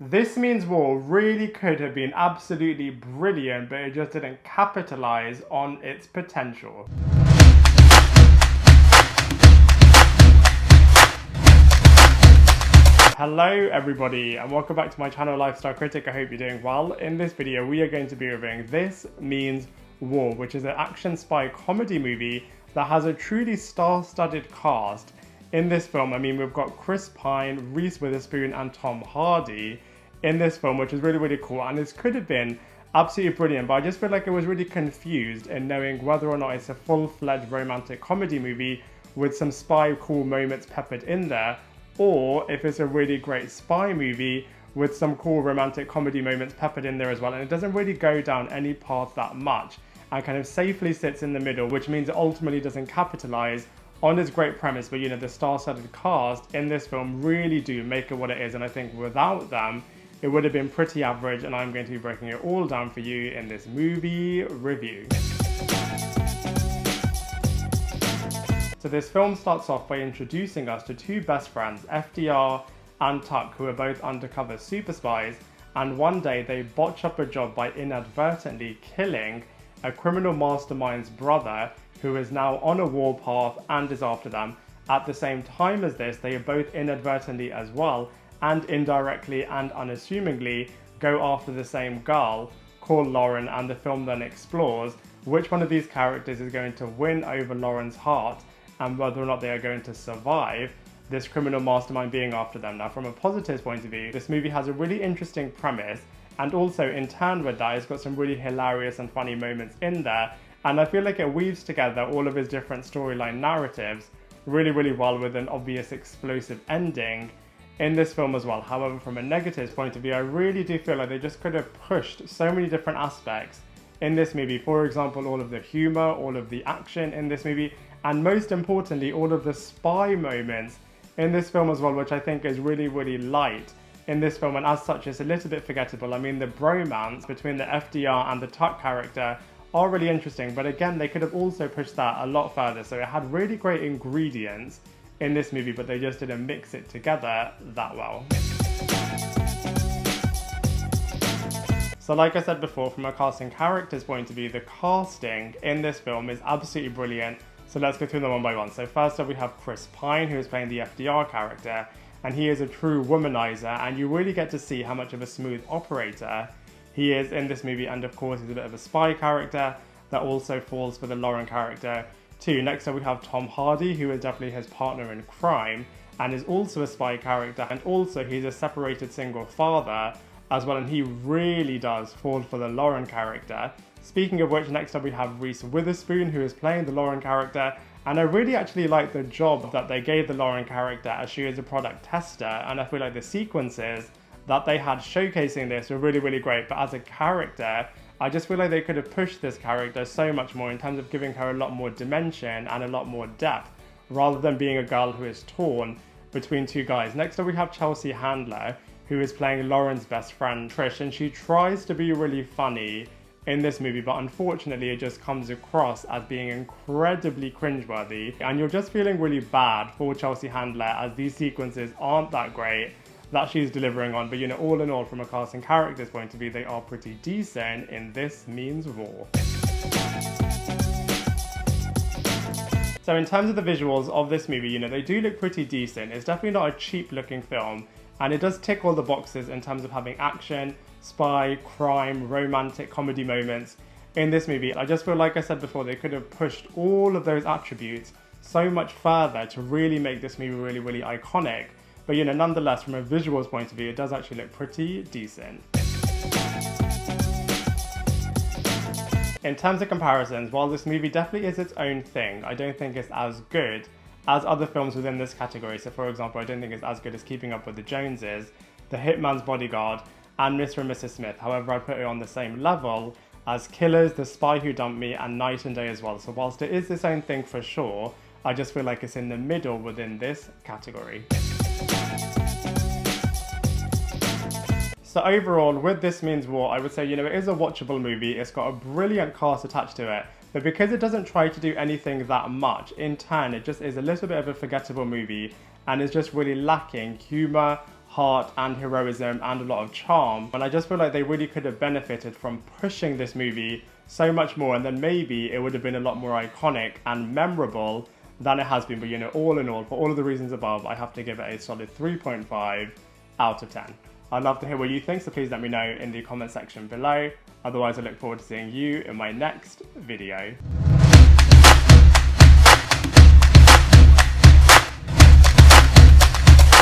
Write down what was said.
This Means War really could have been absolutely brilliant, but it just didn't capitalize on its potential. Hello everybody and welcome back to my channel Lifestyle Critic. I hope you're doing well. In this video we are going to be reviewing This Means War, which is an action spy comedy movie that has a truly star-studded cast. In this film, we've got Chris Pine, Reese Witherspoon and Tom Hardy in this film, which is really cool, and this could have been absolutely brilliant, but I just feel like it was really confused in knowing whether or not it's a full-fledged romantic comedy movie with some spy cool moments peppered in there, or if it's a really great spy movie with some cool romantic comedy moments peppered in there as well. And it doesn't really go down any path that much and kind of safely sits in the middle, which means it ultimately doesn't capitalize on this great premise. But the star-studded cast in this film really do make it what it is, and I think without them it would have been pretty average, and I'm going to be breaking it all down for you in this movie review. So this film starts off by introducing us to two best friends, FDR and Tuck, who are both undercover super spies, and one day they botch up a job by inadvertently killing a criminal mastermind's brother, who is now on a warpath and is after them. At the same time as this, they are both inadvertently as well, and indirectly and unassumingly, go after the same girl called Lauren, and the film then explores which one of these characters is going to win over Lauren's heart and whether or not they are going to survive this criminal mastermind being after them. Now, from a positive point of view, this movie has a really interesting premise, and also in turn with that, it's got some really hilarious and funny moments in there, and I feel like it weaves together all of his different storyline narratives really well with an obvious explosive ending in this film as well. However, from a negative point of view, I really do feel like they just could have pushed so many different aspects in this movie. For example, all of the humor, all of the action in this movie, and most importantly, all of the spy moments in this film as well, which I think is really light in this film, and as such it's a little bit forgettable. The bromance between the FDR and the Tuck character are really interesting, but again, they could have also pushed that a lot further. So it had really great ingredients in this movie, but they just didn't mix it together that well. So like I said before, from a casting characters point of view, the casting in this film is absolutely brilliant. So let's go through them one by one. So first up we have Chris Pine, who is playing the FDR character, and he is a true womanizer, and you really get to see how much of a smooth operator he is in this movie. And of course he's a bit of a spy character that also falls for the Lauren character too. Next up we have Tom Hardy, who is definitely his partner in crime and is also a spy character, and also he's a separated single father as well, and he really does fall for the Lauren character. Speaking of which, next up we have Reese Witherspoon, who is playing the Lauren character, and I really actually like the job that they gave the Lauren character, as she is a product tester, and I feel like the sequences that they had showcasing this were really great. But as a character, I just feel like they could have pushed this character so much more in terms of giving her a lot more dimension and a lot more depth, rather than being a girl who is torn between two guys. Next up we have Chelsea Handler, who is playing Lauren's best friend Trish, and she tries to be really funny in this movie, but unfortunately it just comes across as being incredibly cringeworthy, and you're just feeling really bad for Chelsea Handler, as these sequences aren't that great that she's delivering on. But all in all, from a casting characters point of view, they are pretty decent in This Means War. So in terms of the visuals of this movie, they do look pretty decent. It's definitely not a cheap looking film, and it does tick all the boxes in terms of having action, spy, crime, romantic comedy moments in this movie. I just feel, like I said before, they could have pushed all of those attributes so much further to really make this movie really iconic. But nonetheless, from a visuals point of view, it does actually look pretty decent. In terms of comparisons, while this movie definitely is its own thing, I don't think it's as good as other films within this category. So for example, I don't think it's as good as Keeping Up with the Joneses, The Hitman's Bodyguard, and Mr. and Mrs. Smith. However, I'd put it on the same level as Killers, The Spy Who Dumped Me, and Night and Day as well. So whilst it is its own thing for sure, I just feel like it's in the middle within this category. So overall, with This Means War, I would say, it is a watchable movie. It's got a brilliant cast attached to it, but because it doesn't try to do anything that much, in turn, it just is a little bit of a forgettable movie, and is just really lacking humour, heart and heroism and a lot of charm. And I just feel like they really could have benefited from pushing this movie so much more, and then maybe it would have been a lot more iconic and memorable than it has been. But you know, all in all, for all of the reasons above, I have to give it a solid 3.5 out of 10. I'd love to hear what you think, so please let me know in the comment section below. Otherwise, I look forward to seeing you in my next video.